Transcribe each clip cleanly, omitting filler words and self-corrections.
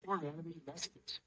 or animated messages.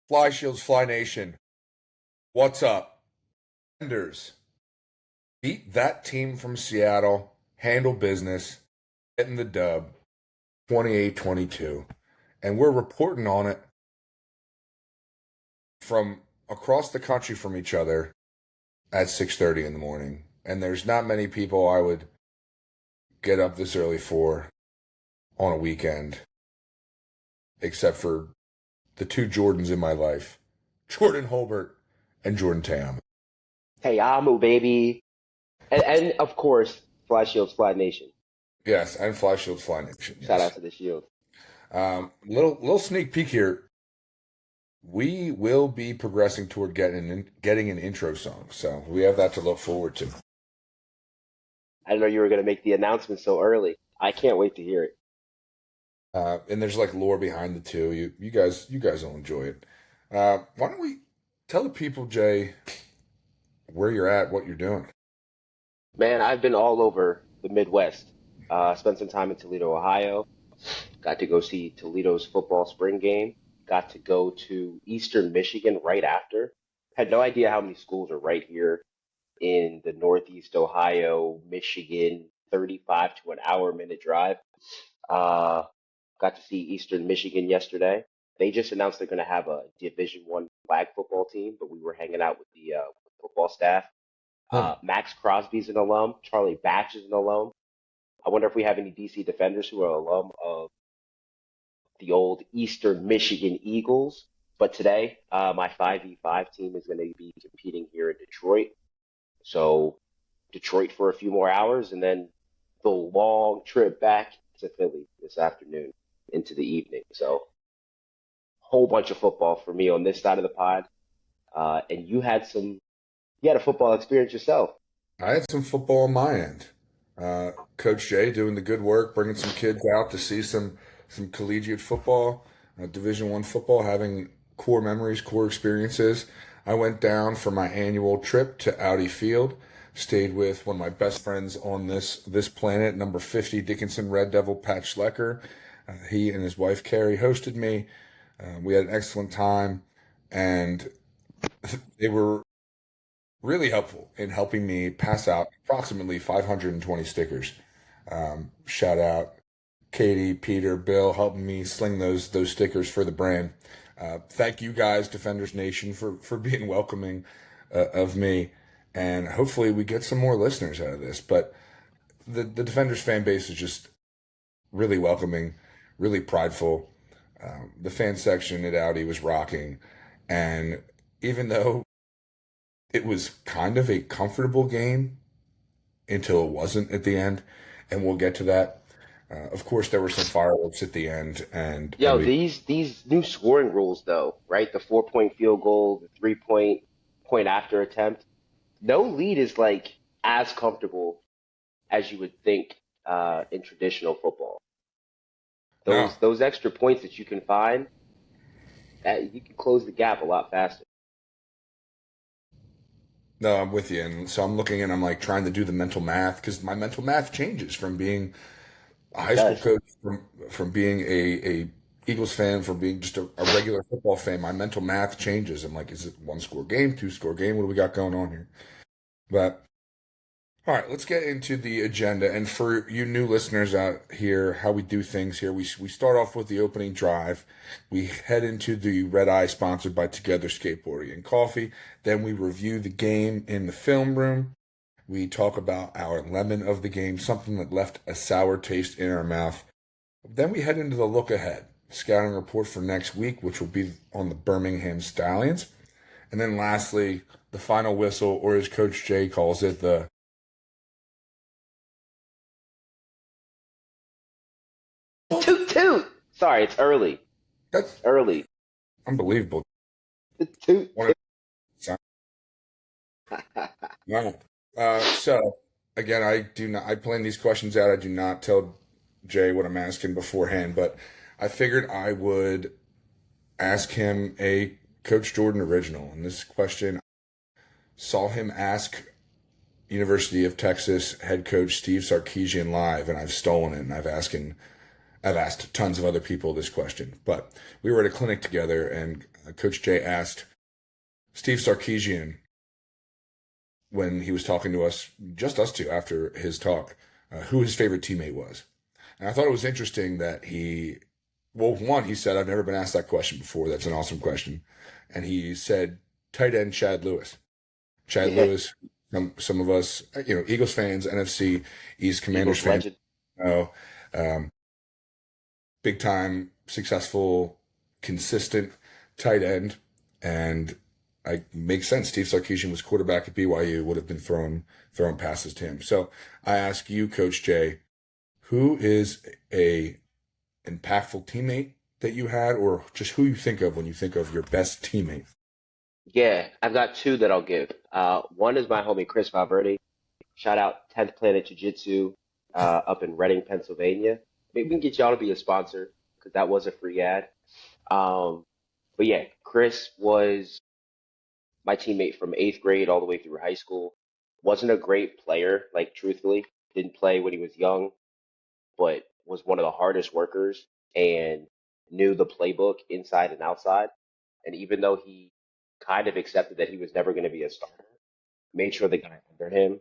Fly Shields, Fly Nation. What's up? Defenders beat that team from Seattle, handle business, getting the dub 28-22. And we're reporting on it from across the country from each other at 6:30 in the morning. And there's not many people I would get up this early for on a weekend, except for the two Jordans in my life, Jordan Holbert and Jordan Tam. Hey, Amu, baby. And of course, Fly Shields, Fly Nation. Yes, and Fly Shields, Fly Nation. Yes. Shout out to the Shield. Little sneak peek here. We will be progressing toward getting an intro song, so we have that to look forward to. I didn't know you were going to make the announcement so early. I can't wait to hear it. And there's like lore behind the two. You guys will enjoy it. Why don't we tell the people, Jay, where you're at, what you're doing? Man, I've been all over the Midwest. Spent some time in Toledo, Ohio. Got to go see Toledo's football spring game. Got to go to Eastern Michigan right after. Had no idea how many schools are right here in the Northeast Ohio, Michigan, 35 to an hour minute drive. Got to see Eastern Michigan yesterday. They just announced they're going to have a Division I flag football team, but we were hanging out with the football staff. Max Crosby's an alum. Charlie Batch is an alum. I wonder if we have any DC defenders who are alum of the old Eastern Michigan Eagles. But today, my 5v5 team is going to be competing here in Detroit. So Detroit for a few more hours, and then the long trip back to Philly this afternoon into the evening. So whole bunch of football for me on this side of the pod. And you had a football experience yourself. I had some football on my end. Coach Jay doing the good work, bringing some kids out to see some collegiate football, Division I football, having core memories, core experiences. I went down for my annual trip to Audi Field, stayed with one of my best friends on this planet, number 50 Dickinson Red Devil, Pat Schlecker. He and his wife Carrie hosted me. We had an excellent time, and they were really helpful in helping me pass out approximately 520 stickers. Shout out Katie, Peter, Bill, helping me sling those stickers for the brand. Thank you guys, Defenders Nation, for being welcoming of me, and hopefully we get some more listeners out of this. But the Defenders fan base is just really welcoming, really prideful. The fan section at Audi was rocking, and even though it was kind of a comfortable game until it wasn't at the end, and we'll get to that. Of course, there were some fireworks at the end, and Yo, these new scoring rules though, right? The 4 point field goal, the 3 point after attempt. No lead is like as comfortable as you would think in traditional football. no, Those extra points that you can find, that you can close the gap a lot faster. no, I'm with you. And so I'm looking and I'm like trying to do the mental math because my mental math changes from being a It high school does. coach, from being a Eagles fan, from being just a regular football fan. My mental math changes. I'm like, is it one score game, two score game? What do we got going on here? But all right, let's get into the agenda. And for you new listeners out here, how we do things here, we start off with the opening drive. We head into the Red Eye sponsored by Together Skateboarding and Coffee. Then we review the game in the film room. We talk about our lemon of the game, something that left a sour taste in our mouth. Then we head into the look ahead, scouting report for next week, which will be on the Birmingham Stallions. And then lastly, the final whistle, or as Coach Jay calls it, the Toot toot. Sorry, it's early. that's It's early. unbelievable. Toot One toot. of wow. So again, I do not. I plan these questions out. I do not tell Jay what I'm asking beforehand, but I figured I would ask him a Coach Jordan original. And this question saw him ask University of Texas head coach Steve Sarkisian live, and I've stolen it. And I've asked tons of other people this question. But we were at a clinic together, and Coach Jay asked Steve Sarkisian when he was talking to us, just us two, after his talk, who his favorite teammate was. And I thought it was interesting that well, one, he said, I've never been asked that question before. That's an awesome question. And he said, tight end Chad Lewis. Chad Yeah. Lewis, some of us, Eagles fans, NFC, East Commanders Eagles fans, legend. know, um, big time, successful, consistent tight end. And I makes sense. Steve Sarkisian was quarterback at BYU, would have been throwing passes to him. So I ask you, Coach Jay, who is a impactful teammate that you had, or just who you think of when you think of your best teammate? Yeah, I've got two that I'll give. One is my homie Chris Valverde. Shout out 10th Planet Jiu Jitsu up in Reading, Pennsylvania. Maybe we can get y'all to be a sponsor because that was a free ad. Um, but yeah, Chris was my teammate from eighth grade all the way through high school. Wasn't a great player, like truthfully. Didn't play when he was young, but was one of the hardest workers and knew the playbook inside and outside. And even though he kind of accepted that he was never going to be a starter, made sure the guy under him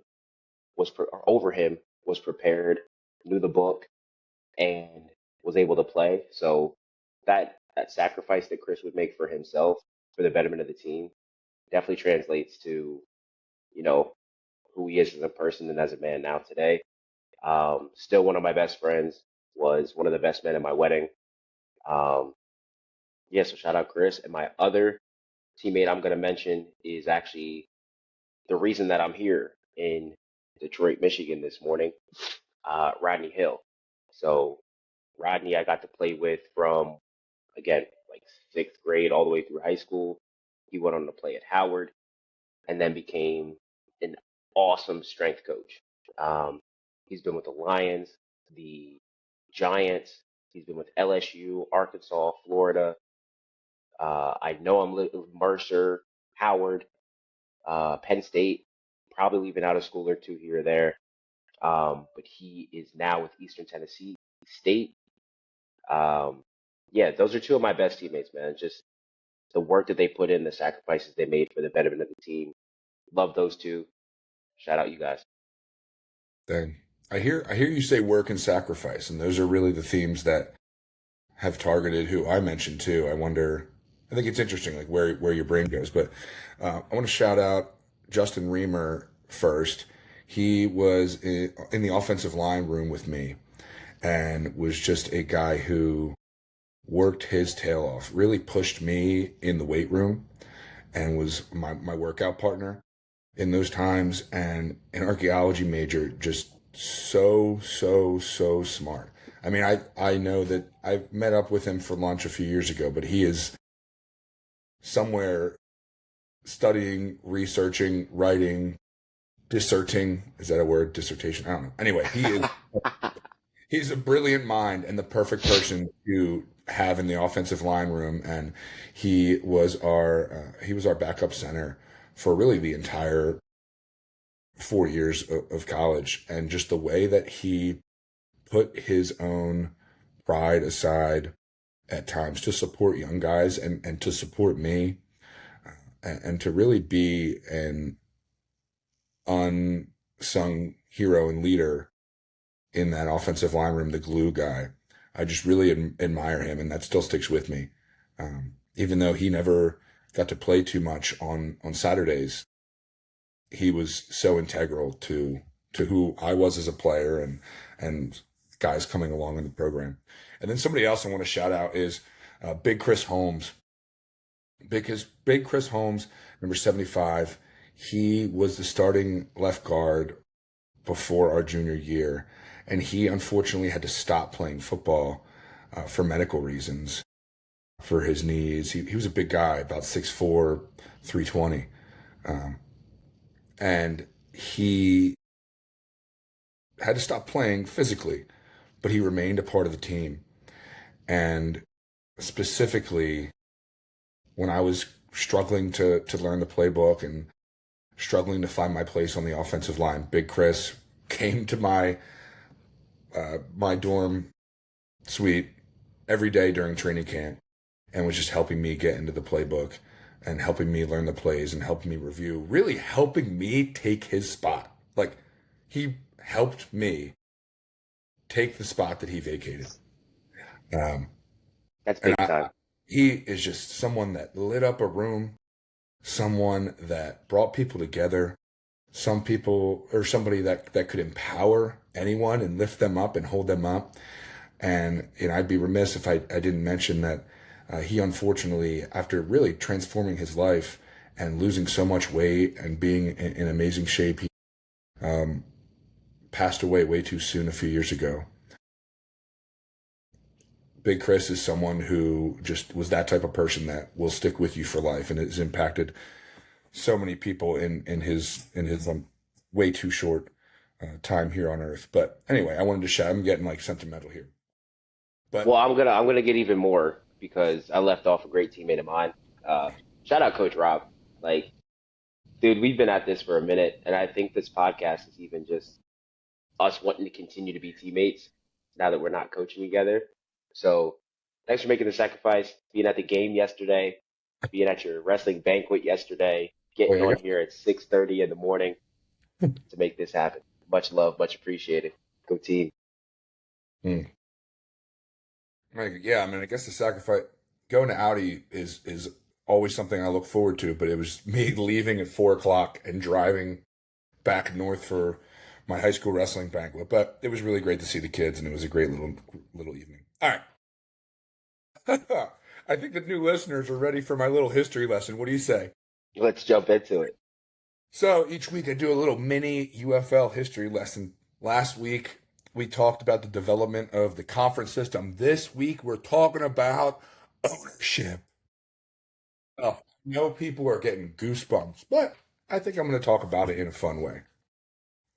or over him was prepared, knew the book, and was able to play. So that sacrifice that Chris would make for himself for the betterment of the team definitely translates to you know who he is as a person and as a man now today. Still one of my best friends, was one of the best men at my wedding. Um, yeah, so shout out Chris. And my other teammate I'm going to mention is actually the reason that I'm here in Detroit, Michigan this morning, Rodney Hill. So Rodney, I got to play with from, again, like sixth grade all the way through high school. He went on to play at Howard and then became an awesome strength coach. Um, he's been with the Lions, the Giants. He's been with LSU, Arkansas, Florida. I know Mercer, Howard, Penn State, probably leaving out a school or two here or there. But he is now with Eastern Tennessee State. Um, yeah, those are two of my best teammates, man. Just the work that they put in, the sacrifices they made for the betterment of the team. Love those two. Shout out you guys. Then I hear you say work and sacrifice, and those are really the themes that have targeted who I mentioned too. I wonder. I think it's interesting, like where your brain goes. But I want to shout out Justin Reamer first. He was in the offensive line room with me, and was just a guy who worked his tail off, really pushed me in the weight room, and was my workout partner in those times, and an archaeology major, just so smart. I mean, I know that I met up with him for lunch a few years ago, but he is somewhere studying, researching, writing, disserting. Is that a word? Dissertation? I don't know. Anyway, he's a brilliant mind and the perfect person to have in the offensive line room. And he was our backup center for really the entire 4 years of college. And just the way that he put his own pride aside at times to support young guys and to support me, and to really be an unsung hero and leader in that offensive line room, the glue guy. I just really admire him, and that still sticks with me. Even though he never got to play too much on Saturdays, he was so integral to who I was as a player and guys coming along in the program. And then somebody else I want to shout out is Big Chris Holmes, because Big Chris Holmes, number 75, he was the starting left guard before our junior year, and he unfortunately had to stop playing football for medical reasons for his knees. He was a big guy, about 6'4", 320. Um, and he had to stop playing physically, but he remained a part of the team. And specifically, when I was struggling to learn the playbook and struggling to find my place on the offensive line, Big Chris came to my dorm suite every day during training camp and was just helping me get into the playbook and helping me learn the plays and helping me review, really helping me take his spot. Like, he helped me take the spot that he vacated. Um, That's and big time. he is just someone that lit up a room, someone that brought people together, some people or somebody that could empower anyone and lift them up and hold them up. And I'd be remiss if I didn't mention that he unfortunately, after really transforming his life and losing so much weight and being in amazing shape, he um, passed away way too soon a few years ago. Big Chris is someone who just was that type of person that will stick with you for life and has impacted so many people in his way too short time here on Earth. But anyway, I wanted to shout. I'm getting like sentimental here, Well, but I'm gonna get even more because I left off a great teammate of mine. Shout out Coach Rob. Like, dude, we've been at this for a minute, and I think this podcast is even just us wanting to continue to be teammates now that we're not coaching together. So, thanks for making the sacrifice, being at the game yesterday, being at your wrestling banquet yesterday, getting wait, I on got. here at 6:30 in the morning to make this happen. Much love, much appreciated. Go team. Hmm. Yeah, I mean, I guess the sacrifice going to Audi is always something I look forward to. But it was me leaving at 4 o'clock and driving back north for my high school wrestling banquet. But it was really great to see the kids, and it was a great little evening. All right. I think the new listeners are ready for my little history lesson. What do you say? Let's jump into it. So each week I do a little mini UFL history lesson. Last week we talked about the development of the conference system. This week we're talking about ownership. Oh, I know people are getting goosebumps, but I think I'm going to talk about it in a fun way.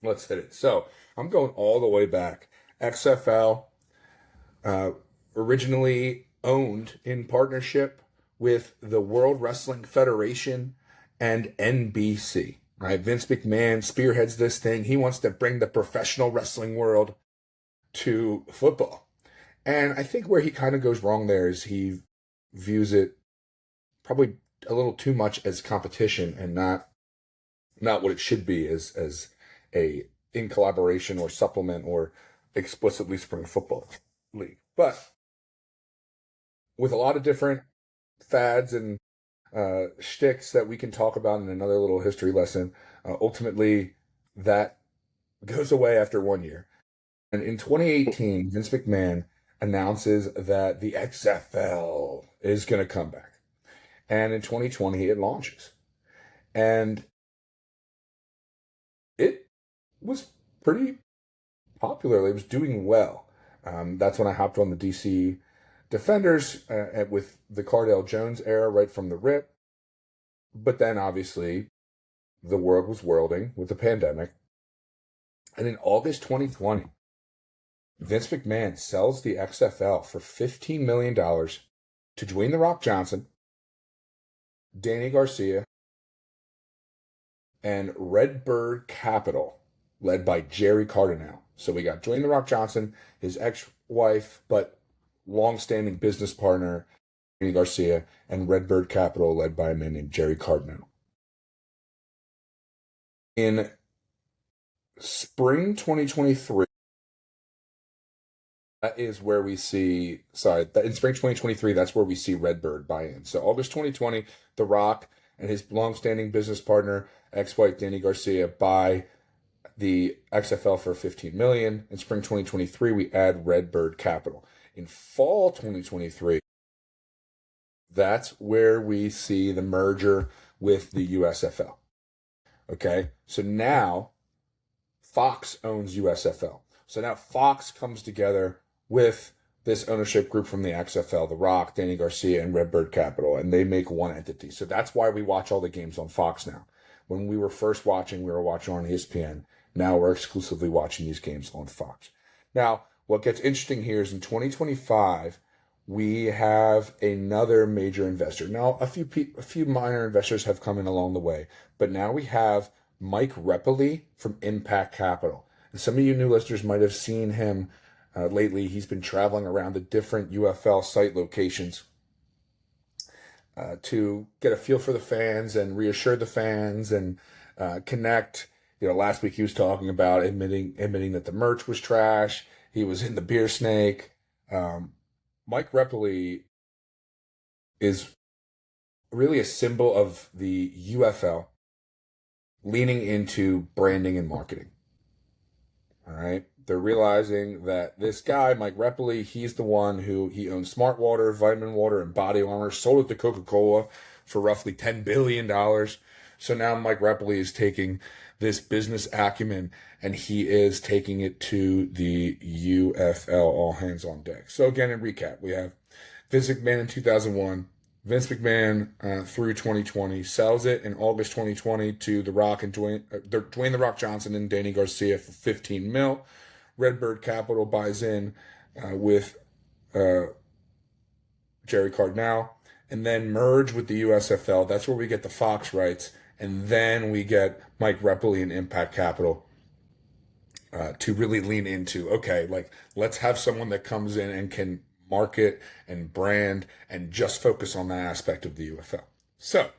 Let's hit it. So I'm going all the way back. XFL, uh, originally owned in partnership with the World Wrestling Federation and NBC. Right, Vince McMahon spearheads this thing. He wants to bring the professional wrestling world to football. And I think where he kind of goes wrong there is he views it probably a little too much as competition and not what it should be as a in collaboration or supplement or explicitly spring football league. But with a lot of different fads and shticks that we can talk about in another little history lesson, ultimately that goes away after 1 year. And in 2018, Vince McMahon announces that the XFL is going to come back. And in 2020, it launches. And it was pretty popular. It was doing well. That's when I hopped on the DC Defenders with the Cardell Jones era right from the rip. But then obviously the world was worlding with the pandemic. And in August 2020, Vince McMahon sells the XFL for $15 million to Dwayne The Rock Johnson, Danny Garcia, and Redbird Capital, led by Jerry Cardinale. So we got Dwayne The Rock Johnson, his ex-wife, but long-standing business partner, Danny Garcia, and Redbird Capital, led by a man named Jerry Cardinale. In spring 2023, that is where we see, in spring 2023, that's where we see Redbird buy in. So August 2020, The Rock and his longstanding business partner, ex-wife Danny Garcia, buy the XFL for 15 million. In spring 2023, we add Redbird Capital. In fall 2023, that's where we see the merger with the USFL. Okay, so now Fox owns USFL. So now Fox comes together with this ownership group from the XFL, The Rock, Danny Garcia, and Redbird Capital, and they make one entity. So that's why we watch all the games on Fox now. When we were first watching, we were watching on ESPN. Now we're exclusively watching these games on Fox. Now, what gets interesting here is in 2025, we have another major investor. Now, a few minor investors have come in along the way, but now we have Mike Repoli from Impact Capital. And some of you new listeners might have seen him lately. He's been traveling around the different UFL site locations to get a feel for the fans and reassure the fans and connect. You know, last week he was talking about admitting that the merch was trash. He was in the beer snake. Mike Repoli is really a symbol of the UFL leaning into branding and marketing. All right. They're realizing that this guy, Mike Repoli, he's the one who he owns Smart Water, Vitamin Water, and Body Armor, sold it to Coca-Cola for roughly $10 billion. So now Mike Repoli is taking this business acumen and he is taking it to the UFL, all hands on deck. So again, in recap, we have Vince McMahon in 2001, Vince McMahon through 2020, sells it in August 2020 to The Rock and Dwayne The Rock Johnson and Danny Garcia for 15 mil. Redbird Capital buys in with Jerry Cardinal, and then merge with the USFL. That's where we get the Fox rights, and then we get Mike Repoli and Impact Capital to really lean into, okay, like let's have someone that comes in and can market and brand and just focus on that aspect of the UFL. So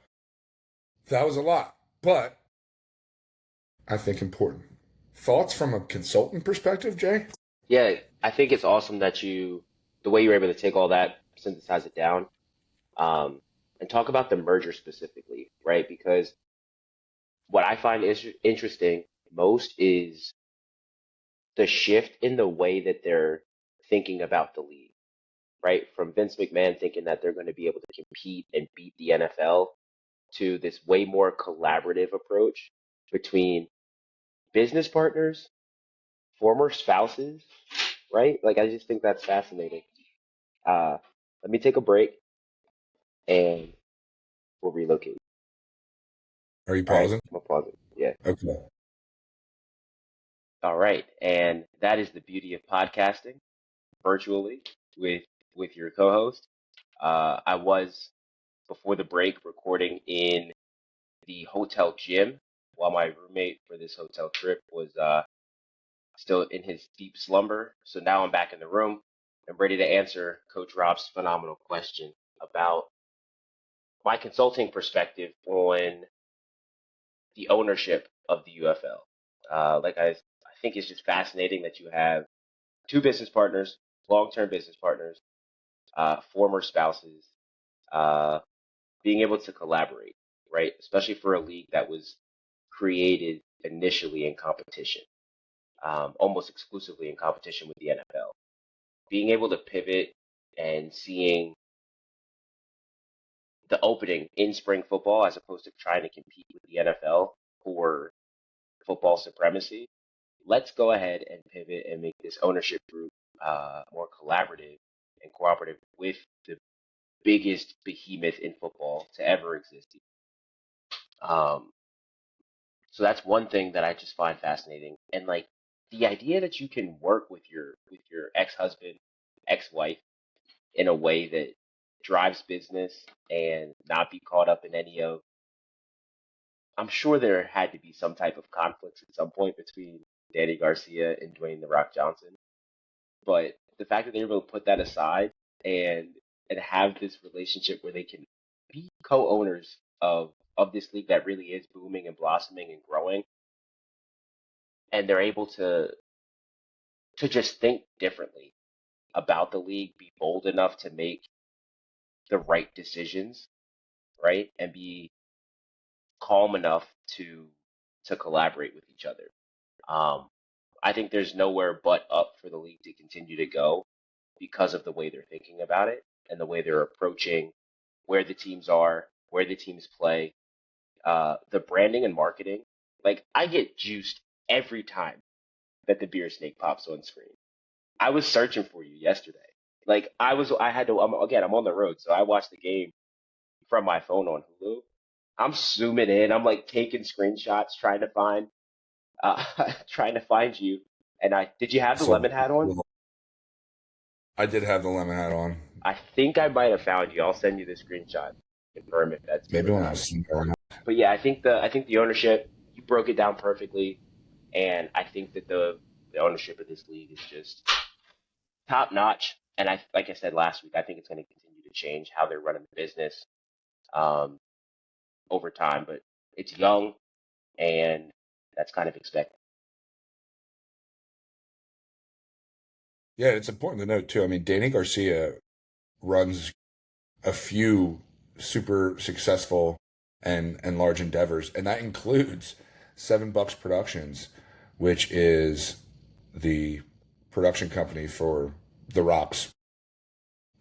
that was a lot, but I think important. Thoughts from a consultant perspective, Jay? Yeah, I think it's awesome that the way you were able to take all that, synthesize it down, and talk about the merger specifically, right? Because what I find interesting most is the shift in the way that they're thinking about the league, right? From Vince McMahon thinking that they're going to be able to compete and beat the NFL to this way more collaborative approach between business partners, former spouses, right? Like, I just think that's fascinating. Uh, Let me take a break and we'll relocate. Are you All right, pausing? I'm gonna pause it. Yeah. Okay. All right, and that is the beauty of podcasting virtually with your co-host. I was before the break recording in the hotel gym while my roommate for this hotel trip was still in his deep slumber. So now I'm back in the room. I'm ready to answer Coach Rob's phenomenal question about my consulting perspective on the ownership of the UFL. I think it's just fascinating that you have two business partners, long-term business partners, former spouses, uh, being able to collaborate, right? Especially for a league that was created initially in competition, almost exclusively in competition with the NFL. Being able to pivot and seeing the opening in spring football as opposed to trying to compete with the NFL for football supremacy. Let's go ahead and pivot and make this ownership group more collaborative and cooperative with the biggest behemoth in football to ever exist. Um, so that's one thing that I just find fascinating, and like the idea that you can work with your ex-husband, ex-wife in a way that drives business and not be caught up in any of. I'm sure there had to be some type of conflicts at some point between Danny Garcia and Dwayne the Rock Johnson. But the fact that they're able to put that aside and have this relationship where they can be co-owners of this league that really is booming and blossoming and growing, and they're able to just think differently about the league, be bold enough to make the right decisions, right, and be calm enough to collaborate with each other. Um, I think there's nowhere but up for the league to continue to go because of the way they're thinking about it and the way they're approaching where the teams are, where the teams play, the branding and marketing. Like I get juiced every time that the beer snake pops on screen. I was searching for you yesterday. Like I had to. Again, I'm on the road, so I watched the game from my phone on Hulu. I'm zooming in. I'm like taking screenshots, uh, trying to find you. And did you have the So lemon hat on? I did have the lemon hat on. I think I might have found you. I'll send you the screenshot, confirm if that's you Maybe or when I not. was going out. But yeah, I think the ownership, you broke it down perfectly, and I think that the ownership of this league is just top notch. And like I said last week, I think it's going to continue to change how they're running the business um, over time. But it's young, and that's kind of expected. Yeah, it's important to note too. I mean, Danny Garcia runs a few super successful and large endeavors, and that includes Seven Bucks Productions, which is the production company for The Rock's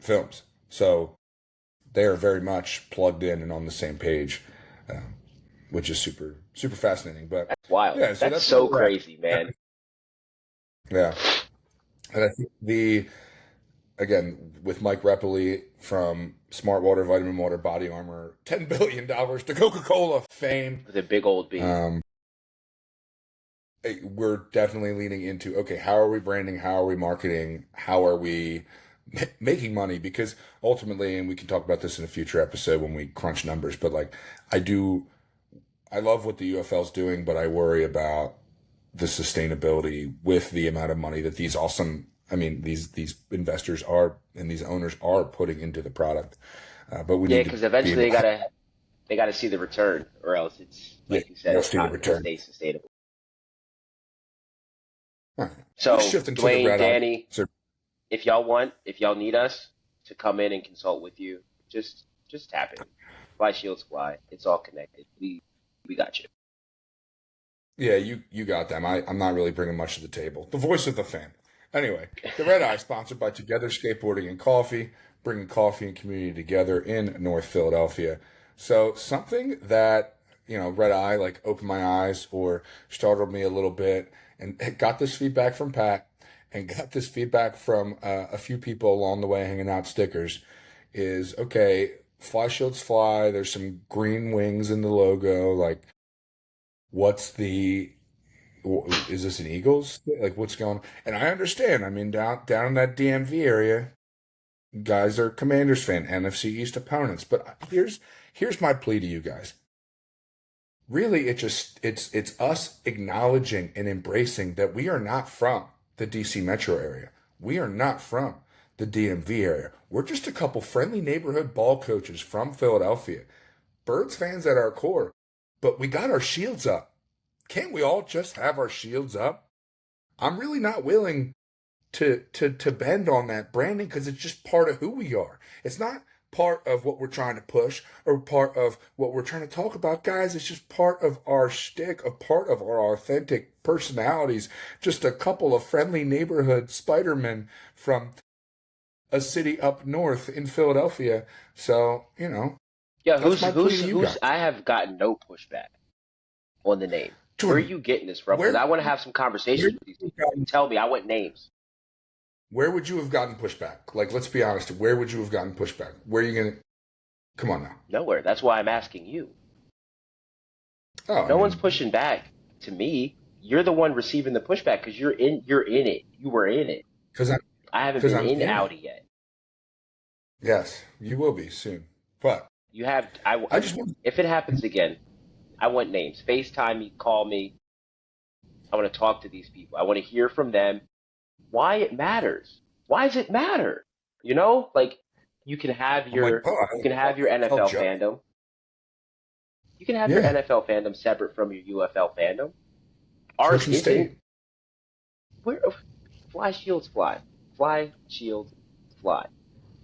films. So they are very much plugged in and on the same page, um, which is super fascinating. But That's wild. yeah, so That's that's where so we're at. crazy, man. Yeah, and I think the again with Mike Repoli from Smart Water, Vitamin Water, Body Armor, $10 billion to Coca-Cola fame. With a big old B. Um, we're definitely leaning into okay, how are we branding? How are we marketing? How are we making money? Because ultimately, and we can talk about this in a future episode when we crunch numbers, but like I do, I love what the UFL is doing, but I worry about the sustainability with the amount of money that these awesome, I mean, these investors are and these owners are putting into the product. But we Yeah, need to because be eventually able to, they gotta see the return, or else it's yeah, like you said, it's see the not gonna return. stay sustainable. All right. Let's So, shift into the Dwayne, red eye. Danny, So if y'all need us to come in and consult with you, just tap in. Fly Shields Fly. It's all connected. We got you. yeah, you got them. I'm not really bringing much to the table. The voice of the fan. Anyway, the Red Eye sponsored by Together Skateboarding and Coffee, bringing coffee and community together in North Philadelphia. So something that Red Eye like opened my eyes or startled me a little bit, and got this feedback from Pat, and got this feedback from a few people along the way hanging out stickers. Is okay. Fly shields fly. There's some green wings in the logo. Like, what's the is this an Eagles? Like, what's going on? And I understand. I mean, down in that DMV area, guys are Commanders fan, NFC East opponents. But here's my plea to you guys. Really, it's us acknowledging and embracing that we are not from the DC metro area. We are not from the DMV area. We're just a couple friendly neighborhood ball coaches from Philadelphia. Birds fans at our core, but we got our shields up. Can't we all just have our shields up? I'm really not willing to bend on that branding because it's just part of who we are. It's not part of what we're trying to push or part of what we're trying to talk about, guys. It's just part of our shtick, a part of our authentic personalities. Just a couple of friendly neighborhood Spider-Men from a city up north in Philadelphia. So, Yeah, that's who's my plea who's to you who's? guys. I have gotten no pushback on the name. Where are Jordan, you getting this from? Because where I want to have some where conversations would with these you people. have You gotten, tell me. I want names. where would you have gotten pushback? Like, let's be honest. Where would you have gotten pushback? Where are you gonna? Come on now. Nowhere. That's why I'm asking you. Oh, I No one's mean, pushing back to me. You're the one receiving the pushback because you're in it. You were in it. because I'm I haven't because been I'm in in it. Audi yet. Yes, you will be soon. But You have. I just want. If it happens again, I want names. FaceTime me, call me. I want to talk to these people. I want to hear from them why it matters. Why does it matter? Like you can have I'm like, your oh, you can have your I'll NFL judge. fandom. You can have your Yeah, NFL fandom separate from your UFL fandom. church Ours and isn't. state. We're fly shields fly. Fly shields fly.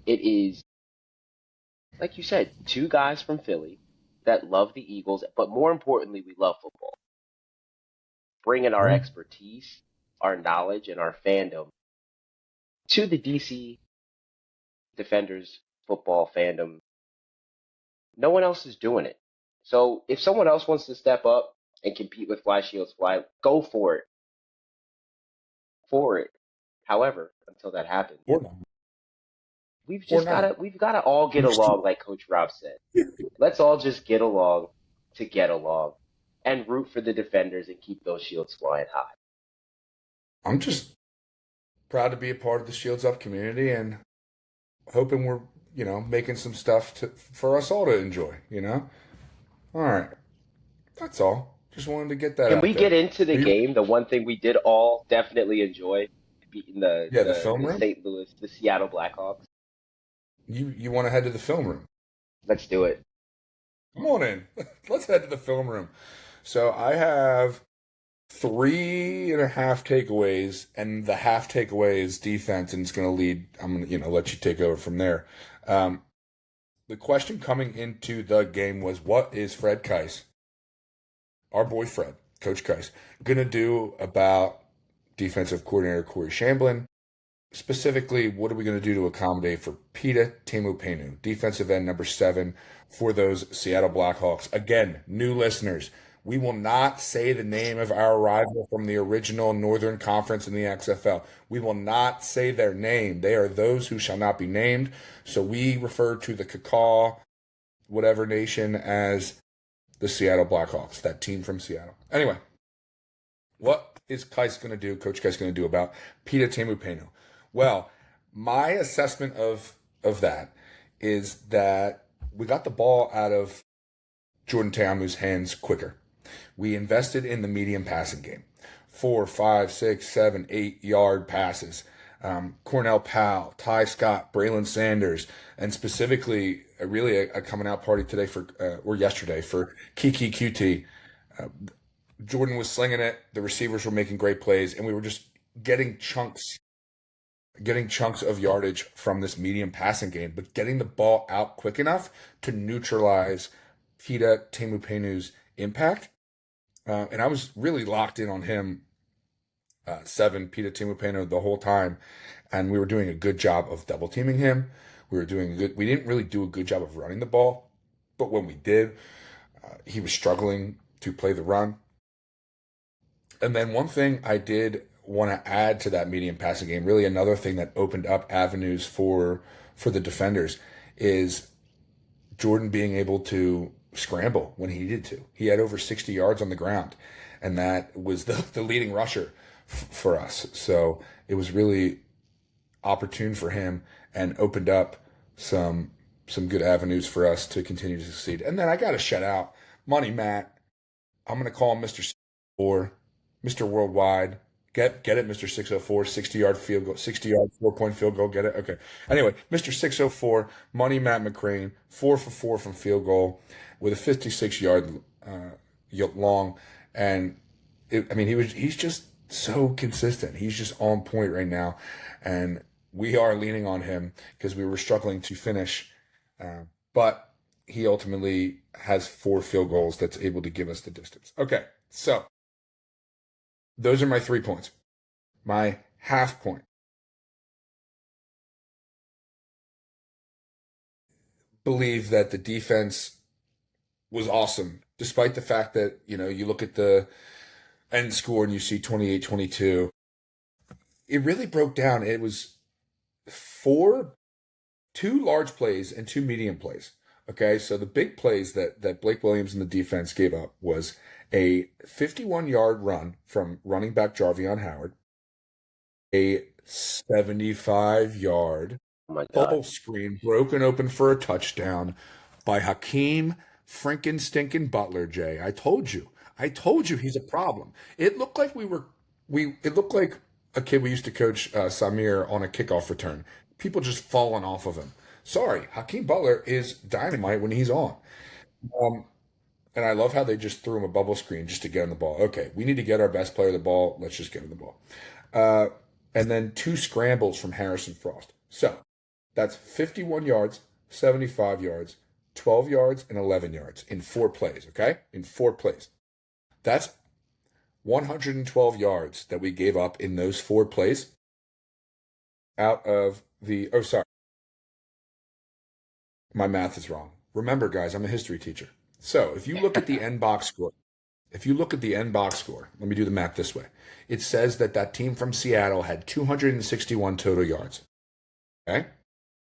It is like you said, two guys from Philly. that love the Eagles, but more importantly, we love football. Bringing our Yeah. expertise, our knowledge, and our fandom to the DC Defenders football fandom. No one else is doing it. So if someone else wants to step up and compete with Fly Shields Fly, go for it. For it. However, until that happens, Or not. we've Or just not. gotta all get along, like Coach Rob said. Let's all just get along to get along and root for the defenders and keep those shields flying high. I'm just proud to be a part of the Shields Up community and hoping we're, making some stuff for us all to enjoy, All right. That's all. Just wanted to get that Can out we get there. into the Are you, game? The one thing we did all definitely enjoy beating yeah, the film the room? St. Louis, the Seattle Blackhawks. You want to head to the film room? Let's do it. Come on in. Let's head to the film room. So I have 3.5 takeaways, and the half takeaway is defense, and it's going to lead. I'm going to, let you take over from there. Um, the question coming into the game was, what is Fred Keiss, our boy Fred, Coach Keiss, going to do about defensive coordinator Corey Shamblin? Specifically, what are we going to do to accommodate for Pita Temupenu, defensive end number 7 for those Seattle Blackhawks? Again, new listeners, we will not say the name of our rival from the original Northern Conference in the XFL. We will not say their name. They are those who shall not be named. So we refer to the Cacaw, whatever nation, as the Seattle Blackhawks, that team from Seattle. Anyway, what is Keiss going to do, Coach Keiss going to do about Pita Temupenu? Well, my assessment of that is that we got the ball out of Jordan Ta'amu's hands quicker. We invested in the medium passing game. 4, 5, 6, 7, 8 yard passes. Cornell Powell, Ty Scott, Braylon Sanders, and specifically really a coming out party today or yesterday for Kiki QT. Jordan was slinging it. The receivers were making great plays, and we were just getting chunks of yardage from this medium passing game, but getting the ball out quick enough to neutralize Pita Temupenu's impact. And I was really locked in on him, 7, Pita Temupenu, the whole time. And we were doing a good job of double teaming him. We didn't really do a good job of running the ball, but when we did, he was struggling to play the run. And then one thing I did want to add to that medium passing game, really another thing that opened up avenues for the defenders, is Jordan being able to scramble when he needed to. He had over 60 yards on the ground, and that was the leading rusher for us. So it was really opportune for him and opened up some good avenues for us to continue to succeed. And then I got to shout out Money Matt. I'm going to call him Mr. 604, Mr. Worldwide. Get it, Mr. 604, 60-yard field goal, 60-yard 4-point field goal. Get it? Okay. Anyway, Mr. 604, Money Matt McCrane, 4 for 4 from field goal with a 56-yard long. And he's just so consistent. He's just on point right now. And we are leaning on him because we were struggling to finish. But he ultimately has 4 field goals that's able to give us the distance. Okay, so those are my 3 points. My half point. Believe that the defense was awesome, despite the fact that, you look at the end score and you see 28-22. It really broke down. It was 2 large plays and 2 medium plays. Okay, so the big plays that Blake Williams and the defense gave up was a 51-yard run from running back Jarvion Howard, a 75-yard Oh my God. bubble screen broken open for a touchdown by Hakeem Franken Stinkin' Butler, Jay. I told you he's a problem. It looked like it looked like a kid we used to coach, Samir, on a kickoff return. People just falling off of him. Sorry, Hakeem Butler is dynamite when he's on. Um, and I love how they just threw him a bubble screen just to get him the ball. Okay, we need to get our best player the ball. Let's just get him the ball. Uh, and then 2 scrambles from Harrison Frost. So that's 51 yards, 75 yards, 12 yards, and 11 yards in 4 plays, okay? In 4 plays. That's 112 yards that we gave up in those 4 plays out of oh, sorry, my math is wrong. Remember, guys, I'm a history teacher. So if you look at the end box score, let me do the math this way. It says that that team from Seattle had 261 total yards. Okay?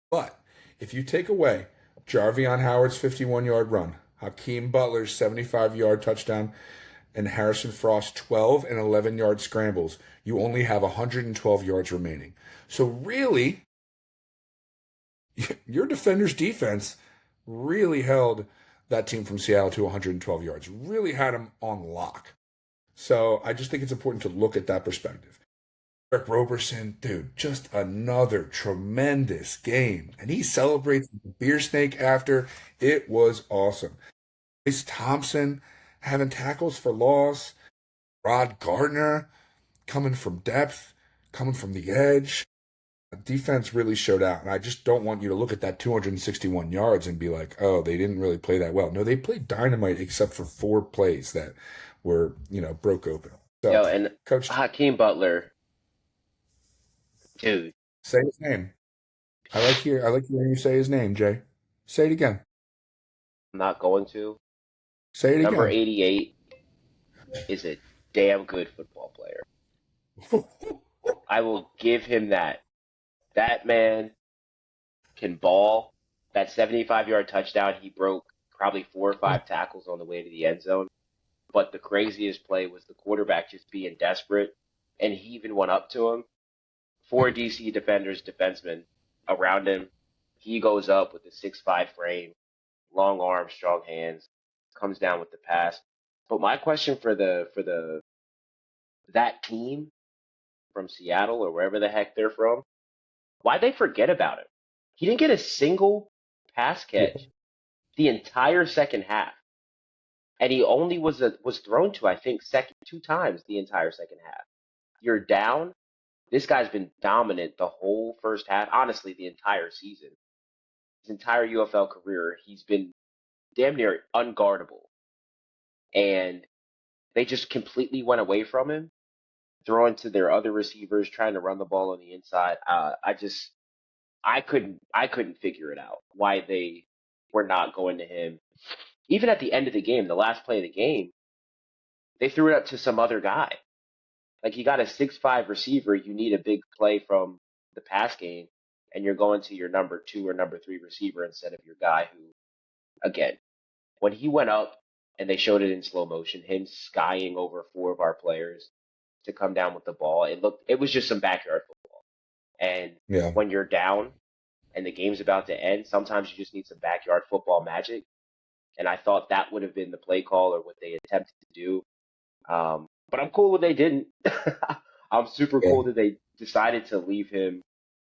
But if you take away Jarvion Howard's 51-yard run, Hakeem Butler's 75-yard touchdown, and Harrison Frost's 12 and 11-yard scrambles, you only have 112 yards remaining. So really, your defender's defense really held that team from Seattle to 112 yards, really had them on lock. So I just think it's important to look at that perspective. Eric Roberson, dude, just another tremendous game. And he celebrates the beer snake after. It was awesome. Chase Thompson having tackles for loss. Rod Gardner coming from depth, coming from the edge. Defense really showed out, and I just don't want you to look at that 261 yards and be like, oh, they didn't really play that well. No, they played dynamite except for 4 plays that were, broke open. So, Yo, and Coach, Hakeem Butler, dude, say his name. I like hearing you say his name, Jay. Say it again. I'm not going to. Say it Number again. 88 is a damn good football player. I will give him that. That man can ball. That 75-yard touchdown, he broke probably 4 or 5 tackles on the way to the end zone. But the craziest play was the quarterback just being desperate, and he even went up to him. 4 DC defenders, defensemen around him. He goes up with a 6'5" frame, long arms, strong hands, comes down with the pass. But my question for that team from Seattle or wherever the heck they're from, why'd they forget about him? He didn't get a single pass Yeah. catch the entire second half. And he only was thrown to, I think, 2 times the entire second half. You're down. This guy's been dominant the whole first half, honestly, the entire season. His entire UFL career, he's been damn near unguardable. And they just completely went away from him, throwing to their other receivers, trying to run the ball on the inside. I couldn't figure it out why they were not going to him. Even at the end of the game, the last play of the game, they threw it up to some other guy. Like, you got a 6'5" receiver, you need a big play from the pass game, and you're going to your number 2 or number 3 receiver instead of your guy who, again, when he went up and they showed it in slow motion, him skying over 4 of our players to come down with the ball, it was just some backyard football. And Yeah. when you're down and the game's about to end, sometimes you just need some backyard football magic. And I thought that would have been the play call or what they attempted to do. But I'm cool when they didn't. I'm super Yeah. cool that they decided to leave him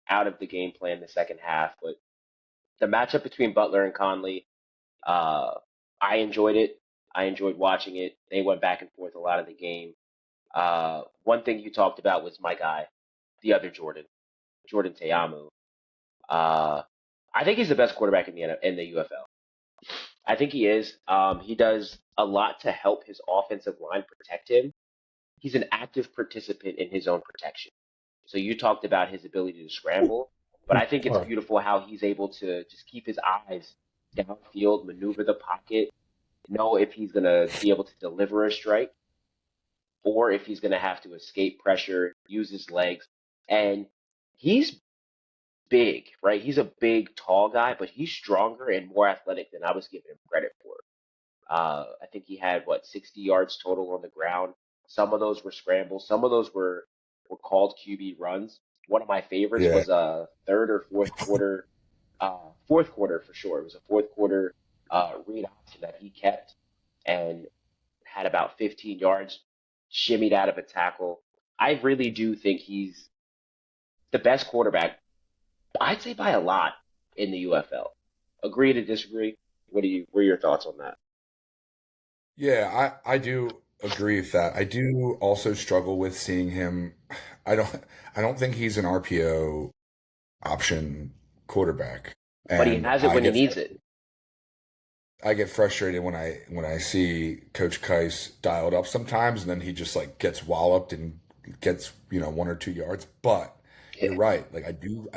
out of the game plan the second half. But the matchup between Butler and Conley, I enjoyed it. I enjoyed watching it. They went back and forth a lot of the game. One thing you talked about was my guy, the other Jordan Teamu. I think he's the best quarterback in the UFL. I think he is. He does a lot to help his offensive line protect him. He's an active participant in his own protection. So you talked about his ability to scramble, but I think it's All right. beautiful how he's able to just keep his eyes downfield, maneuver the pocket, know if he's going to be able to deliver a strike or if he's going to have to escape pressure, use his legs. And he's big, right? He's a big, tall guy, but he's stronger and more athletic than I was giving him credit for. I think he had 60 yards total on the ground. Some of those were scrambles. Some of those were called QB runs. One of my favorites Yeah. was a third or fourth quarter for sure. It was a fourth quarter read option that he kept and had about 15 yards, shimmied out of a tackle. I really do think he's the best quarterback. I'd say by a lot in the UFL. Agree to disagree? What are your thoughts on that? Yeah, I do agree with that. I do also struggle with seeing him. I don't I don't think he's an RPO option quarterback. But he And has it I when he get needs it. I get frustrated when I see Coach Keiss dialed up sometimes, and then he just like gets walloped and gets 1 or 2 yards. But you're Yeah, right. Like I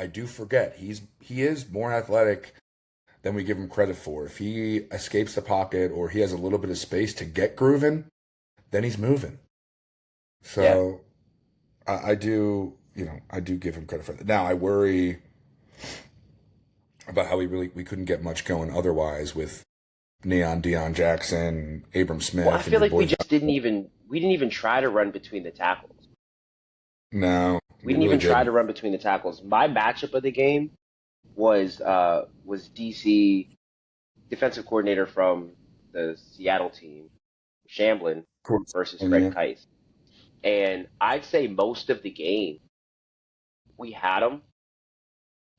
do forget he is more athletic than we give him credit for. If he escapes the pocket or he has a little bit of space to get grooving, then he's moving. yeah. So I do I do give him credit for that. Now I worry about how we couldn't get much going otherwise with Neon Deion Jackson, Abram Well, I Smith, and feel your like boy. we didn't even try to run between the tackles. No, We we didn't really even try to didn't. run between the tackles. My matchup of the game was DC defensive coordinator from the Seattle team, Shamblin Of course. versus And Fred yeah, Keiss. And I'd say most of the game we had them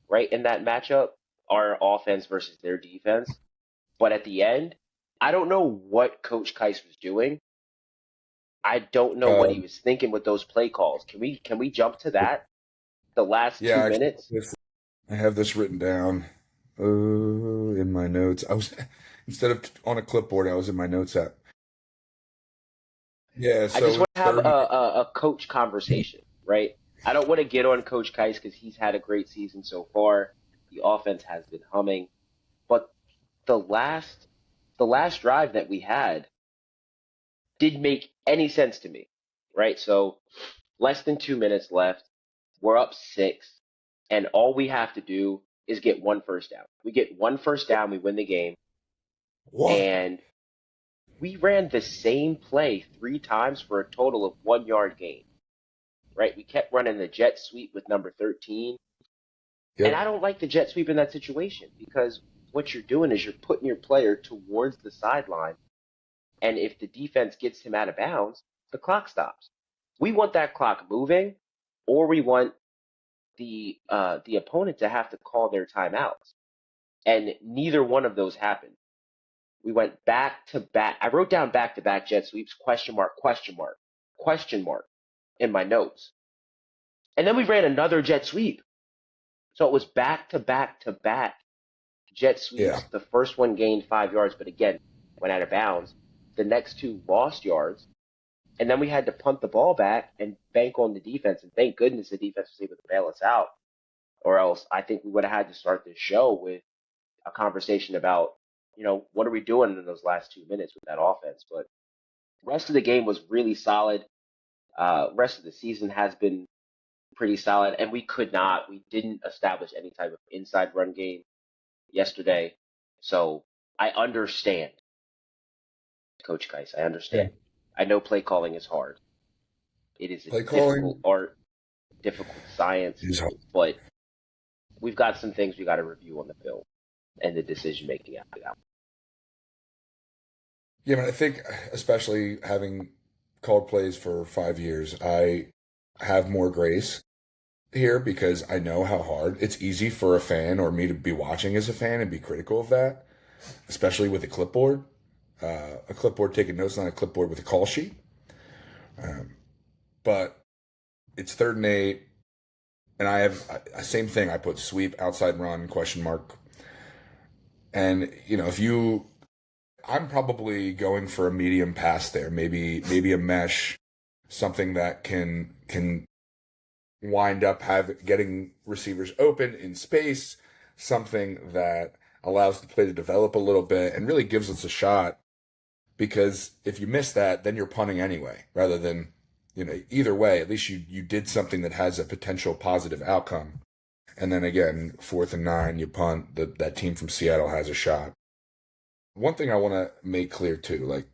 right in that matchup, our offense versus their defense. But at the end, I don't know what Coach Keiss was doing. I don't know what uh, he was thinking with those play calls. Can we jump to that? The last yeah. two I actually have minutes? I have this written down in my notes. I was instead of on a clipboard, I was in my notes app. Yeah, I just so want it's to have third and a coach conversation, right? I don't want to get on Coach Keiss because he's had a great season so far. The offense has been humming, but the last the last drive that we had didn't make any sense to me, right? So less than 2 minutes left. We're up six, and all we have to do is get one first down. We get one first down, we win the game, one. and we ran the same play 3 times for a total of 1 yard gain, right? We kept running the jet sweep with number 13, and Yep. I don't like the jet sweep in that situation because what you're doing is you're putting your player towards the sideline, and if the defense gets him out of bounds, the clock stops. We want that clock moving, or we want the opponent to have to call their timeouts, and neither one of those happened. We went back to back. I wrote down back to back jet sweeps, question mark, question mark, question mark in my notes. And then we ran another jet sweep. So it was back to back to back jet Yeah. sweeps. The first one gained 5 yards, but again, went out of bounds. The next two lost yards. And then we had to punt the ball back and bank on the defense. And thank goodness the defense was able to bail us out. Or else I think we would have had to start this show with a conversation about, what are we doing in those last 2 minutes with that offense? But rest of the game was really solid. Rest of the season has been pretty solid, and we didn't establish any type of inside run game yesterday. So I understand, Coach Keiss. I Yeah. understand. I know play calling is hard. It is a Play difficult calling art, difficult science, is hard. but we've got some things we got to review on the film and the decision making after that. Yeah, man, I think especially having called plays for 5 years, I have more grace here because I know how hard it's easy for a fan or me to be watching as a fan and be critical of that, especially with a clipboard. A clipboard taking notes, not a clipboard with a call sheet. But it's third and 8, and I have same thing. I put sweep, outside run, question mark, and if you, I'm probably going for a medium pass there, maybe a mesh, something that can wind up getting receivers open in space, something that allows the play to develop a little bit and really gives us a shot. Because if you miss that, then you're punting anyway, rather than either way. At least you did something that has a potential positive outcome. And then again, 4th and 9, you punt. That team from Seattle has a shot. One thing I want to make clear too, like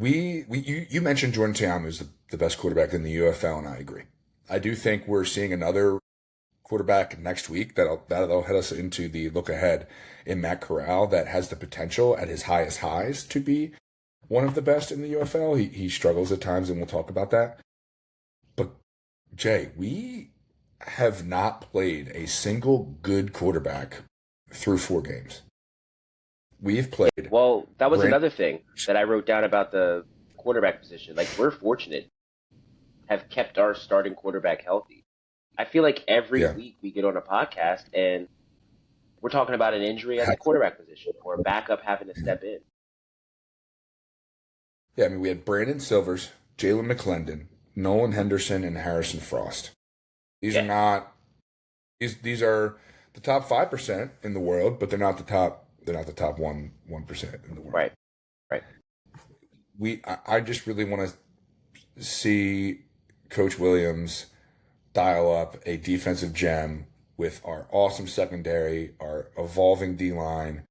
you mentioned Jordan Ta'amu is the best quarterback in the UFL, and I agree. I do think we're seeing another quarterback next week that'll head us into the look ahead in Matt Corral that has the potential at his highest highs to be one of the best in the UFL. He struggles at times, and we'll talk about that. But Jay, we have not played a single good quarterback through 4 games. We've played Well, that was Brandon. another thing that I wrote down about the quarterback position. Like we're fortunate have kept our starting quarterback healthy. I feel like every Yeah. week we get on a podcast and we're talking about an injury at the quarterback position or a backup having to step in. Yeah, I mean, we had Brandon Silvers, Jalen McClendon, Nolan Henderson, and Harrison Frost. These are Yeah, not these are the top 5% in the world, but they're not the top 1% in the world. right, right. I just really want to see Coach Williams dial up a defensive gem with our awesome secondary, our evolving D line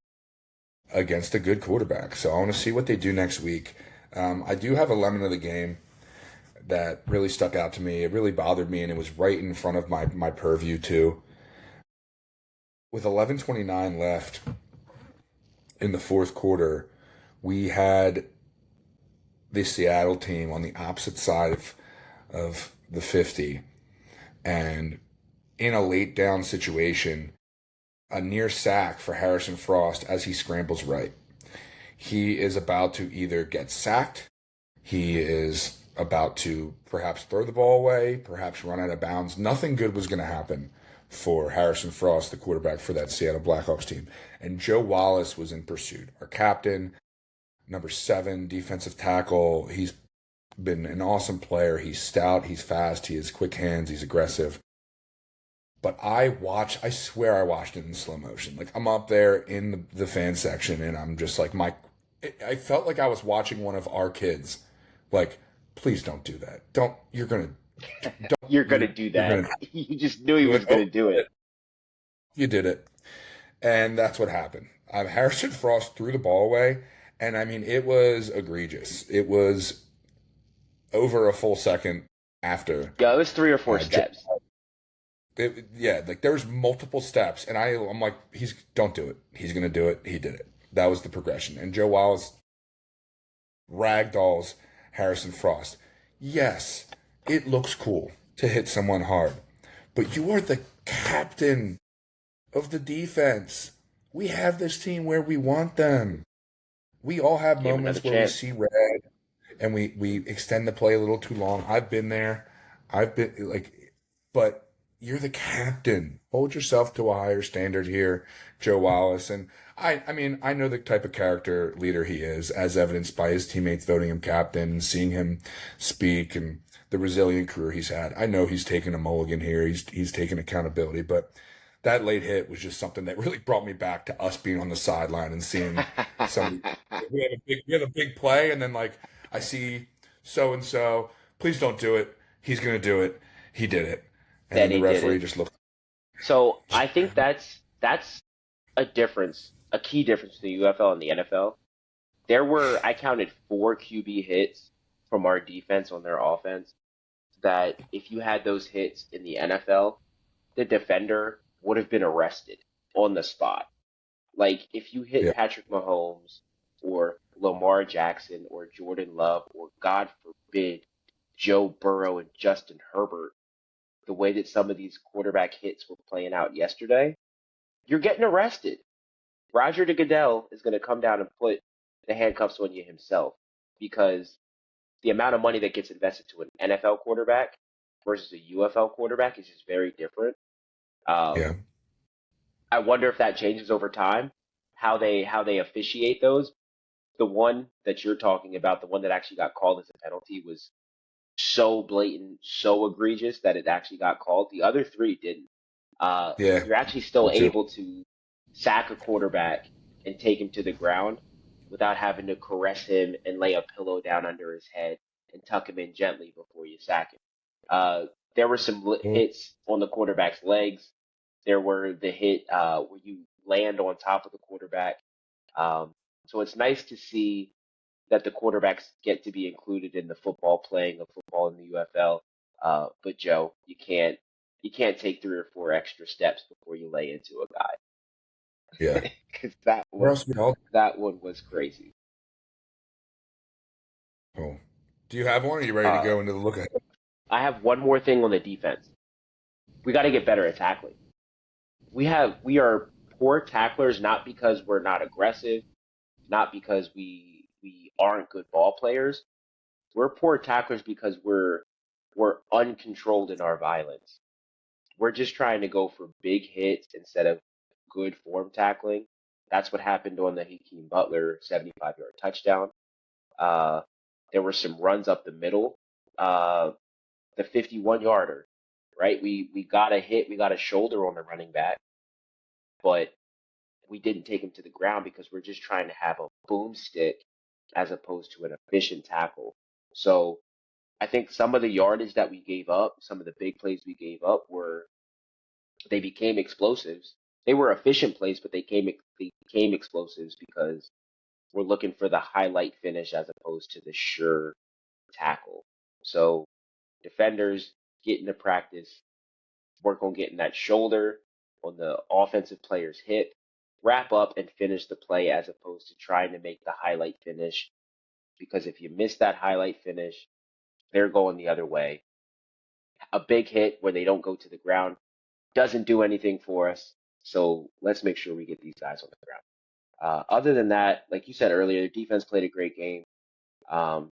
against a good quarterback. So I want to see what they do next week. I do have a lemon of the game that really stuck out to me. It really bothered me, and it was right in front of my purview too. With 11:29 left in the fourth quarter, we had the Seattle team on the opposite side of the 50, and in a late down situation, a near sack for Harrison Frost as he scrambles right. He is about to either get sacked, he is about to perhaps throw the ball away, perhaps run out of bounds. Nothing good was going to happen for Harrison Frost, the quarterback for that Seattle Blackhawks team. And Joe Wallace was in pursuit. Our captain, number 7, defensive tackle. He's been an awesome player. He's stout, he's fast, he has quick hands, he's aggressive. But I swear I watched it in slow motion. Like I'm up there in the fan section and I'm just like, I felt like I was watching one of our kids. Like, please don't do that. Don't, You're gonna do you're that. gonna, You just knew he you're was like, oh, gonna do it. you did it. And that's what happened. Harrison Frost threw the ball away. And I mean, it was egregious. It was over a full second after. Yeah, it was 3 or 4 Joe steps. Yeah, like there was multiple steps, and I'm like, don't do it. He's gonna do it. He did it. That was the progression. And Joe Wallace ragdolls Harrison Frost. Yes, it looks cool to hit someone hard, but you are the captain of the defense. We have this team where we want them. We all have Gave him another moments where we chance. see red and we extend the play a little too long. I've been there. I've been like, but you're the captain. Hold yourself to a higher standard here, Joe Wallace. And I mean, I know the type of character leader he is, as evidenced by his teammates voting him captain, seeing him speak, and the resilient career he's had. I know he's taken a mulligan here. He's taken accountability, but that late hit was just something that really brought me back to us being on the sideline and seeing some. We have a big play, and then like I see so and so. Please don't do it. He's gonna do it. He did it, and Then then the he did referee it. just looked. So I think that's a difference, a key difference between the UFL and the NFL. I counted 4 QB hits from our defense on their offense. That if you had those hits in the NFL, the defender would have been arrested on the spot. Like if you hit Yeah, Patrick Mahomes or Lamar Jackson or Jordan Love or God forbid Joe Burrow and Justin Herbert, the way that some of these quarterback hits were playing out yesterday, you're getting arrested. Roger Goodell is going to come down and put the handcuffs on you himself because the amount of money that gets invested to an NFL quarterback versus a UFL quarterback is just very different. yeah, Um, I wonder if that changes over time, how they officiate those. The one that you're talking about, the one that actually got called as a penalty, was so blatant, so egregious that it actually got called. The other 3 didn't. yeah. You're actually still Me too. able to sack a quarterback and take him to the ground without having to caress him and lay a pillow down under his head and tuck him in gently before you sack him. Uh, there were some Well, hits on the quarterback's legs. There were the hit where you land on top of the quarterback. So it's nice to see that the quarterbacks get to be included in the football playing of football in the UFL. But Joe, you can't take 3 or 4 extra steps before you lay into a yeah. guy because that Where one else we all? that one was crazy. Oh, do you have one? Or are you ready to Uh, go into the look ahead? I have one more thing on the defense. We got to get better at tackling. We are poor tacklers not because we're not aggressive, not because we aren't good ball players. We're poor tacklers because we're uncontrolled in our violence. We're just trying to go for big hits instead of good form tackling. That's what happened on the Hakeem Butler 75-yard touchdown. Uh, there were some runs up the middle. The 51-yarder, right? We got a hit, we got a shoulder on the running back, but we didn't take him to the ground because we're just trying to have a boomstick as opposed to an efficient tackle. So I think some of the yardage that we gave up, some of the big plays we gave up they became explosives. They were efficient plays, but they became explosives because we're looking for the highlight finish as opposed to the sure tackle. So defenders get into practice, work on getting that shoulder on the offensive player's hip, wrap up and finish the play as opposed to trying to make the highlight finish. Because if you miss that highlight finish, they're going the other way. A big hit where they don't go to the ground doesn't do anything for us. So let's make sure we get these guys on the ground. Other than that, like you said earlier, defense played a great game.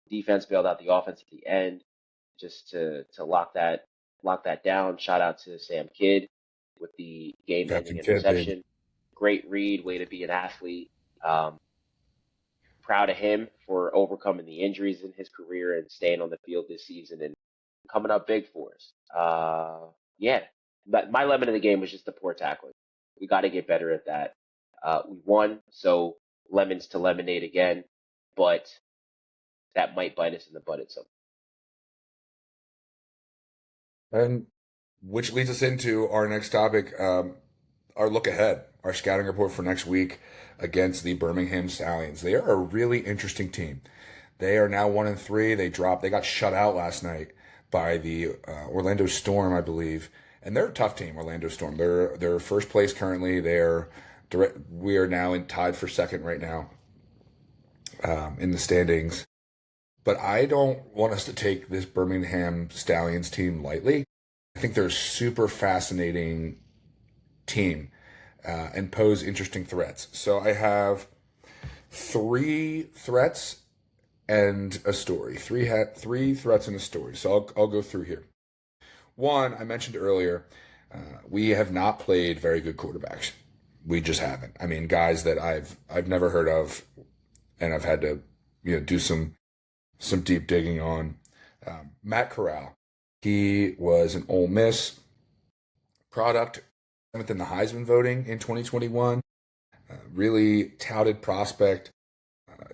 Defense bailed out the offense at the end just to lock that down. Shout out to Sam Kidd with the game-ending Captain Kidd, baby. interception. Great read, way to be an athlete. Um, Proud of him for overcoming the injuries in his career and staying on the field this season and coming up big for us. Yeah, but my lemon of the game was just the poor tackling. We got to get better at that. We won, so lemons to lemonade again, but that might bite us in the butt at some. And which leads us into our next topic, our look ahead, our scouting report for next week against the Birmingham Stallions. They are a really interesting team. They are now 1-3. They got shut out last night by the Orlando Storm, I believe, and they're a tough team. Orlando Storm. They're first place currently. We are now tied for second right now in the standings. But I don't want us to take this Birmingham Stallions team lightly. I think they're a super fascinating team and pose interesting threats. So I have three threats and a story. Three threats and a story. So I'll go through here. One, I mentioned earlier, we have not played very good quarterbacks. We just haven't. I mean, guys that I've never heard of, and I've had to do some deep digging on. Matt Corral, he was an Ole Miss product, seventh in the Heisman voting in 2021. Really touted prospect.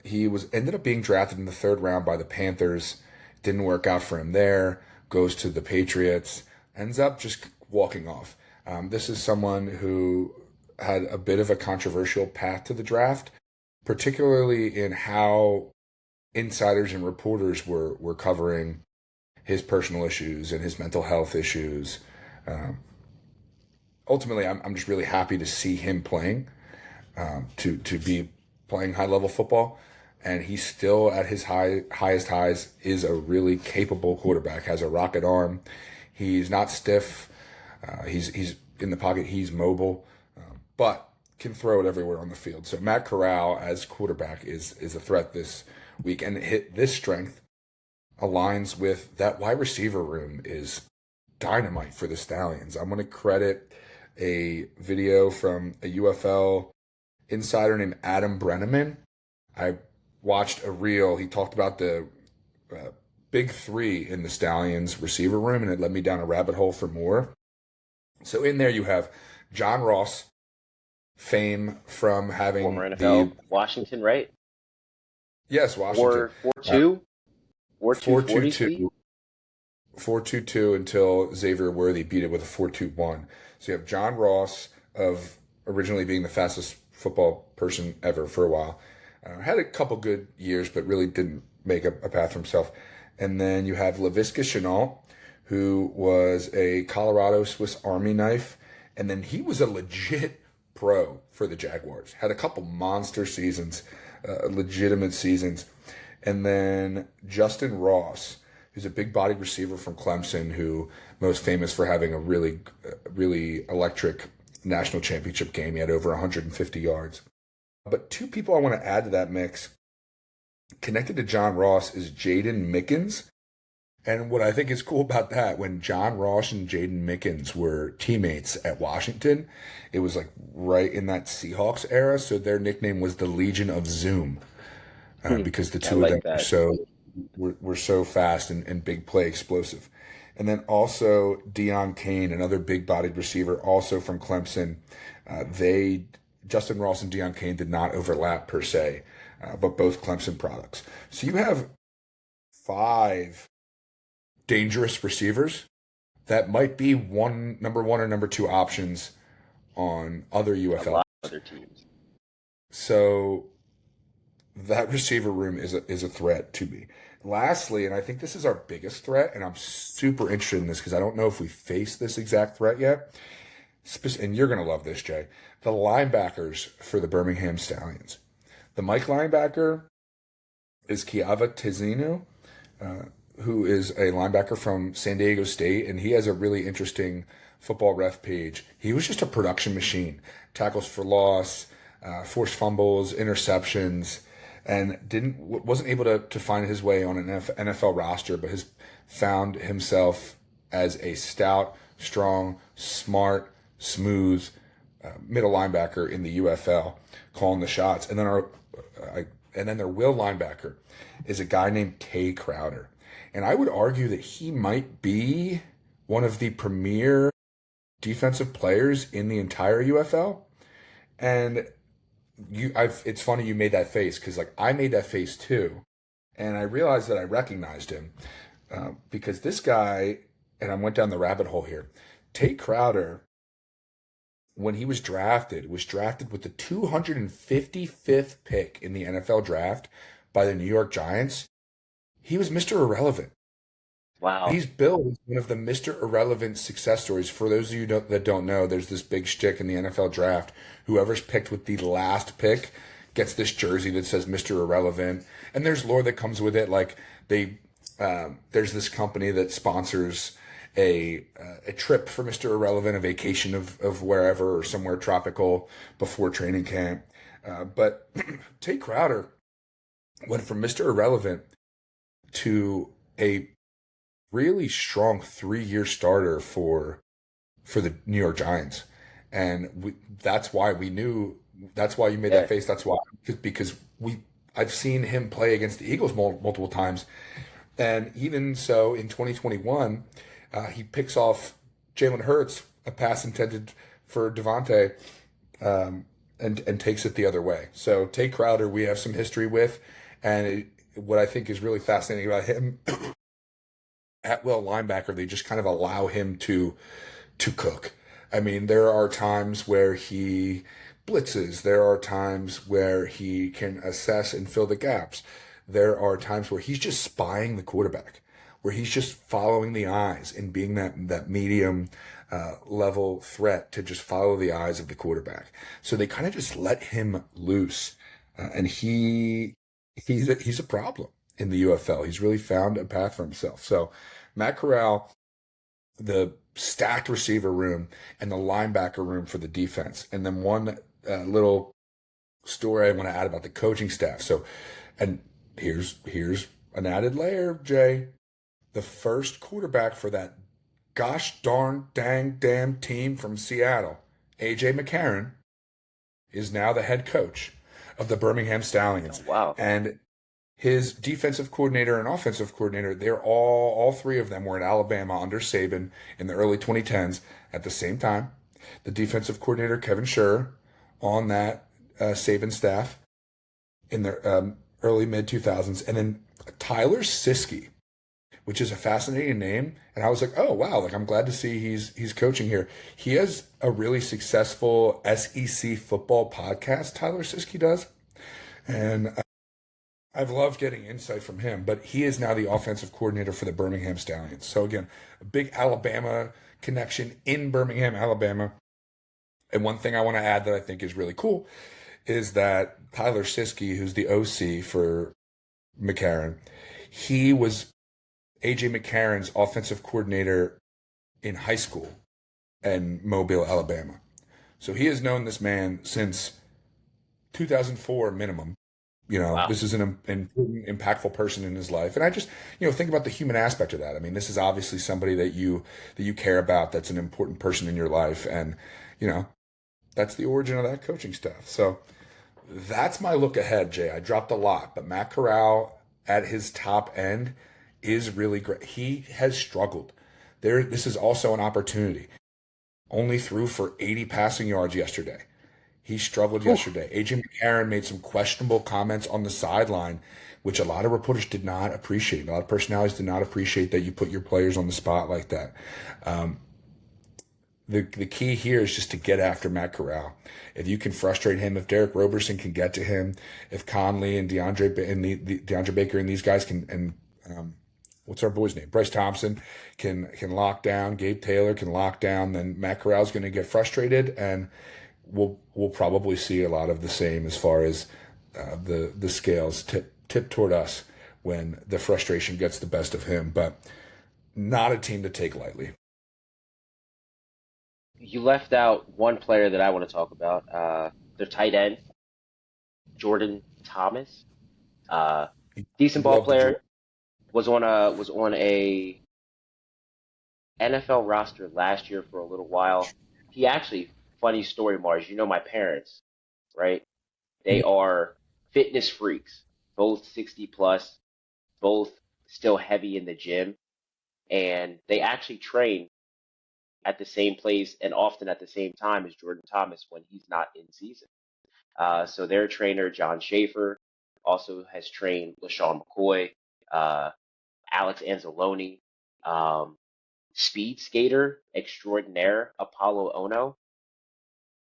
He ended up being drafted in the third round by the Panthers. Didn't work out for him there. Goes to the Patriots. Ends up just walking off. This is someone who had a bit of a controversial path to the draft, particularly in how insiders and reporters were covering his personal issues and his mental health issues. Ultimately, I'm just really happy to see him playing, to be playing high level football, and he's still at his highest highs. Is a really capable quarterback. Has a rocket arm. He's not stiff. He's in the pocket. He's mobile, but can throw it everywhere on the field. So Matt Corral as quarterback is a threat this week, and this strength aligns with that wide receiver room is dynamite for the Stallions. I'm going to credit a video from a UFL insider named Adam Brenneman. I watched a reel. He talked about the big three in the Stallions receiver room, and it led me down a rabbit hole for more. So in there you have John Ross, fame from having Former NFL, Washington, right? Yes, Washington. 4-2, 4-2-2. 4-2-2 until Xavier Worthy beat it with a 4-2-1. So you have John Ross, of originally being the fastest football person ever for a while. Had a couple good years, but really didn't make a path for himself. And then you have Laviska Shenault, who was a Colorado Swiss Army knife. And then he was a legit pro for the Jaguars. Had a couple monster seasons, legitimate seasons. And then Justin Ross, who's a big-bodied receiver from Clemson, who most famous for having a really electric national championship game. He had over 150 yards. But two people I want to add to that mix, connected to John Ross, is Jaden Mickens. And what I think is cool about that, when John Ross and Jaden Mickens were teammates at Washington, it was like right in that Seahawks era. So their nickname was the Legion of Zoom, Hmm. because the I two of them like that. were so fast and big play explosive. And then also Deion Kane, another big bodied receiver, also from Clemson. They Justin Ross and Deion Kane did not overlap per se, but both Clemson products. So you have five dangerous receivers that might be number one or number two options on other A UFL. lot of other teams. So that receiver room is a threat to me. Lastly, and I think this is our biggest threat, and I'm super interested in this because I don't know if we face this exact threat yet. And you're going to love this, Jay. The linebackers for the Birmingham Stallions. The Mike linebacker is Kiava Tizinu, who is a linebacker from San Diego State, and he has a really interesting football ref page. He was just a production machine, tackles for loss, forced fumbles, interceptions, and wasn't able to find his way on an NFL roster, but has found himself as a stout, strong, smart, smooth middle linebacker in the UFL, calling the shots. And then their will linebacker is a guy named Tay Crowder. And I would argue that he might be one of the premier defensive players in the entire UFL. And it's funny you made that face because like I made that face too, and I realized that I recognized him because this guy, and I went down the rabbit hole here. Tate Crowder, when he was drafted with the 255th pick in the NFL draft by the New York Giants. He was Mr. Irrelevant. Wow. He's billed as one of the Mr. Irrelevant success stories. For those of you that don't know, there's this big shtick in the NFL draft. Whoever's picked with the last pick gets this jersey that says Mr. Irrelevant. And there's lore that comes with it. Like there's this company that sponsors a trip for Mr. Irrelevant, a vacation of wherever or somewhere tropical before training camp. But Tate Crowder went from Mr. Irrelevant to a really strong 3-year starter for the New York Giants, and that's why we knew. That's why you made that Yeah. face. That's why because I've seen him play against the Eagles multiple times, and even so in 2021, he picks off Jalen Hurts, a pass intended for Devontae, and takes it the other way. So Tate Crowder, we have some history with, and what I think is really fascinating about him at will linebacker, they just kind of allow him to cook. I mean, there are times where he blitzes. There are times where he can assess and fill the gaps. There are times where he's just spying the quarterback, where he's just following the eyes and being that medium level threat to just follow the eyes of the quarterback. So they kind of just let him loose, and he's a problem in the UFL. He's really found a path for himself. So Matt Corral, the stacked receiver room and the linebacker room for the defense. And then one little story I want to add about the coaching staff. So, and here's an added layer, Jay. The first quarterback for that gosh darn dang damn team from Seattle, AJ McCarron, is now the head coach of the Birmingham Oh, Stallions. wow. And his defensive coordinator and offensive coordinator, they're all three of them were at Alabama under Saban in the early 2010s at the same time. The defensive coordinator, Kevin Sher, on that Saban staff in the early mid 2000s. And then Tyler Siskey, which is a fascinating name. And I was like, oh, wow, like I'm glad to see he's coaching here. He has a really successful SEC football podcast, Tyler Siskey does. And I've loved getting insight from him, but he is now the offensive coordinator for the Birmingham Stallions. So again, a big Alabama connection in Birmingham, Alabama. And one thing I want to add that I think is really cool is that Tyler Siskey, who's the OC for McCarron, he was AJ McCarron's offensive coordinator in high school in Mobile, Alabama. So he has known this man since 2004 minimum. Wow. This is an important, impactful person in his life. And I just, think about the human aspect of that. I mean, this is obviously somebody that you care about, that's an important person in your life. And, you know, that's the origin of that coaching staff. So that's my look ahead, Jay. I dropped a lot, but Matt Corral at his top end is really great. He has struggled. This is also an opportunity. Only threw for 80 passing yards yesterday. He struggled Whew. yesterday. AJ McCarron made some questionable comments on the sideline, which a lot of reporters did not appreciate. A lot of personalities did not appreciate that you put your players on the spot like that. Um, the key here is just to get after Matt Corral. If you can frustrate him, if Derek Roberson can get to him, if Conley and DeAndre Baker and these guys can, what's our boy's name? Bryce Thompson can lock down. Gabe Taylor can lock down. Then Matt Corral's going to get frustrated, and we'll probably see a lot of the same as far as the scales tip toward us when the frustration gets the best of him. But not a team to take lightly. You left out one player that I want to talk about. Their tight end, Jordan Thomas. Uh, Decent ball Love the Jordan. player. Was on a NFL roster last year for a little while. He actually, funny story, Mars. You know my parents, right? They are fitness freaks, both 60 plus, both still heavy in the gym, and they actually train at the same place and often at the same time as Jordan Thomas when he's not in season. So their trainer, John Schaefer, also has trained LaShawn McCoy, uh, Alex Anzalone, um, speed skater extraordinaire Apollo Ono,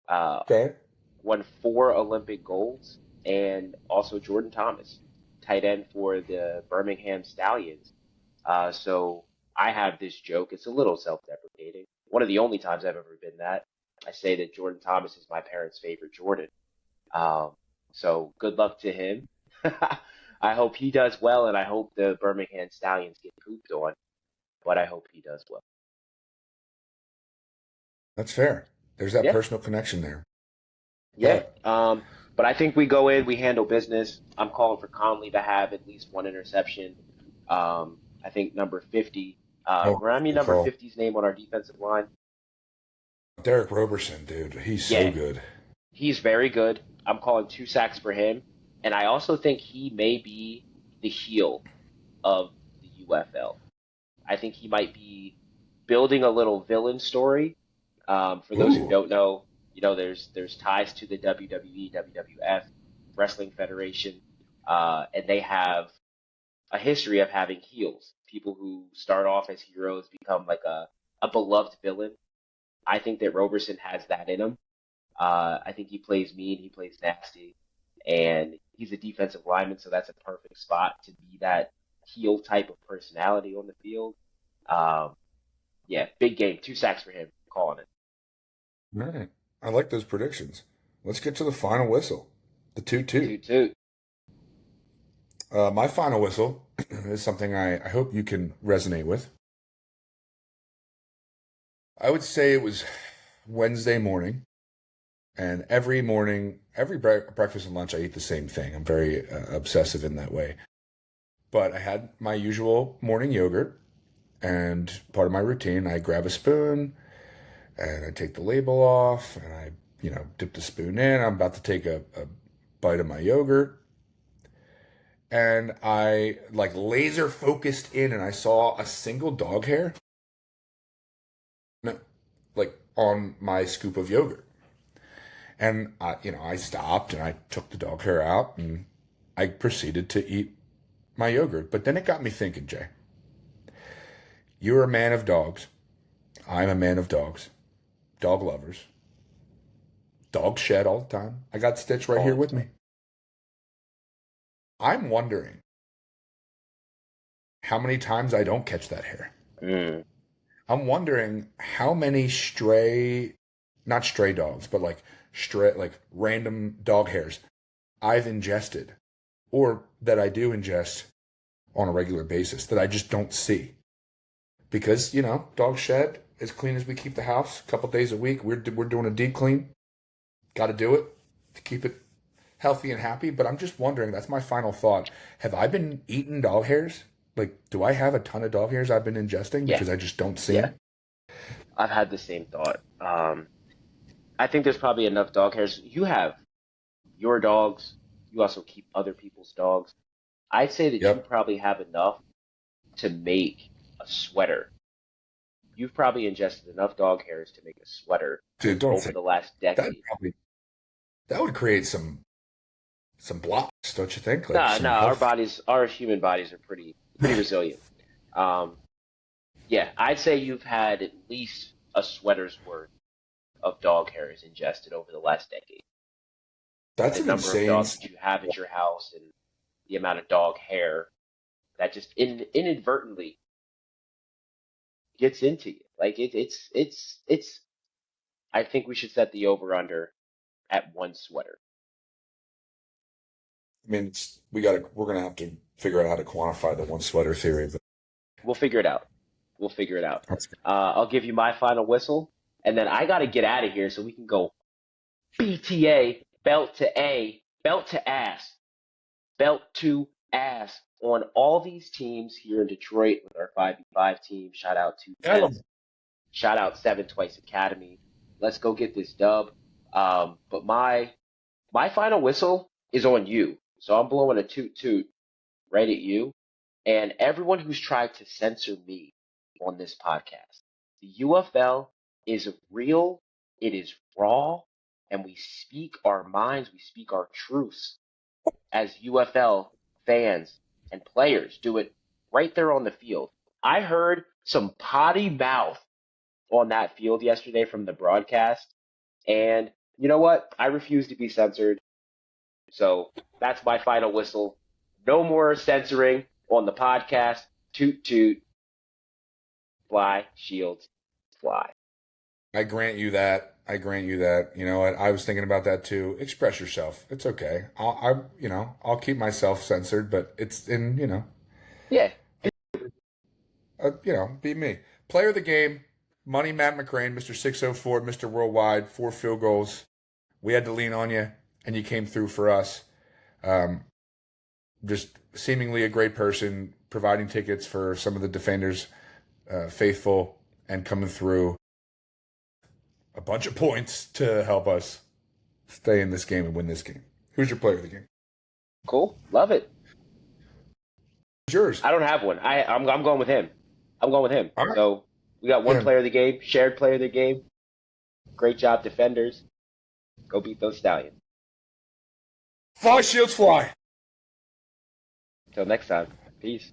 uh, Okay. won 4 Olympic golds, and also Jordan Thomas, tight end for the Birmingham Stallions. So I have this joke. It's a little self-deprecating. One of the only times I've ever been that. I say that Jordan Thomas is my parents' favorite Jordan. Um, so good luck to him. I hope he does well, and I hope the Birmingham Stallions get pooped on, but I hope he does well. That's fair. There's that Yeah, personal connection there. yeah. But But I think we go in, we handle business. I'm calling for Conley to have at least one interception. I think number 50. oh, Remind me good number call. fifty's name on our defensive line. Derek Roberson, dude, he's so Yeah, good. he's very good. I'm calling 2 sacks for him. And I also think he may be the heel of the UFL. I think he might be building a little villain story. For those who Ooh, don't know, there's ties to the WWE, WWF, Wrestling Federation, and they have a history of having heels, people who start off as heroes, become like a beloved villain. I think that Roberson has that in him. I think he plays mean, he plays nasty, and he's a defensive lineman, so that's a perfect spot to be that heel type of personality on the field. Um, yeah, big game, 2 sacks for him, calling it. all right. I like those predictions. Let's get to the final whistle, the 2-2. Toot toot. My final whistle is something I hope you can resonate with. I would say it was Wednesday morning, and every morning, every breakfast and lunch, I eat the same thing. I'm very obsessive in that way. But I had my usual morning yogurt, and part of my routine, I grab a spoon and I take the label off, and I, dip the spoon in. I'm about to take a bite of my yogurt, and I like laser focused in, and I saw a single dog hair, like on my scoop of yogurt. And I stopped and I took the dog hair out and I proceeded to eat my yogurt. But then it got me thinking, Jay, you're a man of dogs. I'm a man of dogs. Dog lovers. Dogs shed all the time. I got Stitch right here All with the time. me. I'm wondering how many times I don't catch that hair. Mm. I'm wondering how many not stray dogs, but like random dog hairs I've ingested or that I do ingest on a regular basis that I just don't see. Because, dog shed as clean as we keep the house a couple days a week. We're doing a deep clean. Got to do it to keep it healthy and happy. But I'm just wondering, that's my final thought. Have I been eating dog hairs? Like, do I have a ton of dog hairs I've been ingesting Yeah, because I just don't see yeah. them? I've had the same thought. I think there's probably enough dog hairs. You have your dogs. You also keep other people's dogs. I'd say that you Yep. probably have enough to make a sweater. You've probably ingested enough dog hairs to make a sweater Dude, don't over say the last that. decade. That would create some blocks, don't you think? Like Nah, some nah, health. our human bodies are pretty resilient. Um, yeah, I'd say you've had at least a sweater's worth of dog hairs ingested over the last decade. That's The an number of insane. dogs that you have at your house and the amount of dog hair that just inadvertently gets into you. Like it's. I think we should set the over under at one sweater. I mean, we're gonna have to figure out how to quantify the one sweater theory. But We'll figure it out. We'll figure it out. that's good. I'll give you my final whistle, and then I got to get out of here so we can go BTA, belt to ass, belt to ass on all these teams here in Detroit with our 5v5 team. Shout out to Tell Tens. 'em. Shout out Seven Twice Academy. Let's go get this dub. But my final whistle is on you. So I'm blowing a toot toot right at you and everyone who's tried to censor me on this podcast. The UFL is real, it is raw, and we speak our minds, we speak our truths as UFL fans and players do it right there on the field. I heard some potty mouth on that field yesterday from the broadcast, and you know what? I refuse to be censored. So that's my final whistle. No more censoring on the podcast. Toot toot, fly, shields, fly. I grant you that. I grant you that. You know what? I was thinking about that too. Express yourself. It's okay. I'll keep myself censored, but it's in, Yeah, be me. Player of the game, Money Matt McCrane, Mr. 604, Mr. Worldwide, 4 field goals. We had to lean on you, and you came through for us. Um, just seemingly a great person, providing tickets for some of the defenders, faithful and coming through a bunch of points to help us stay in this game and win this game. Who's your player of the game? cool. Love it. Who's yours? I don't have one. I'm going with him. I'm going with him. All right. So we got one Yeah. player of the game, shared player of the game. Great job, defenders. Go beat those Stallions. Fly, shields, fly. Until next time. Peace.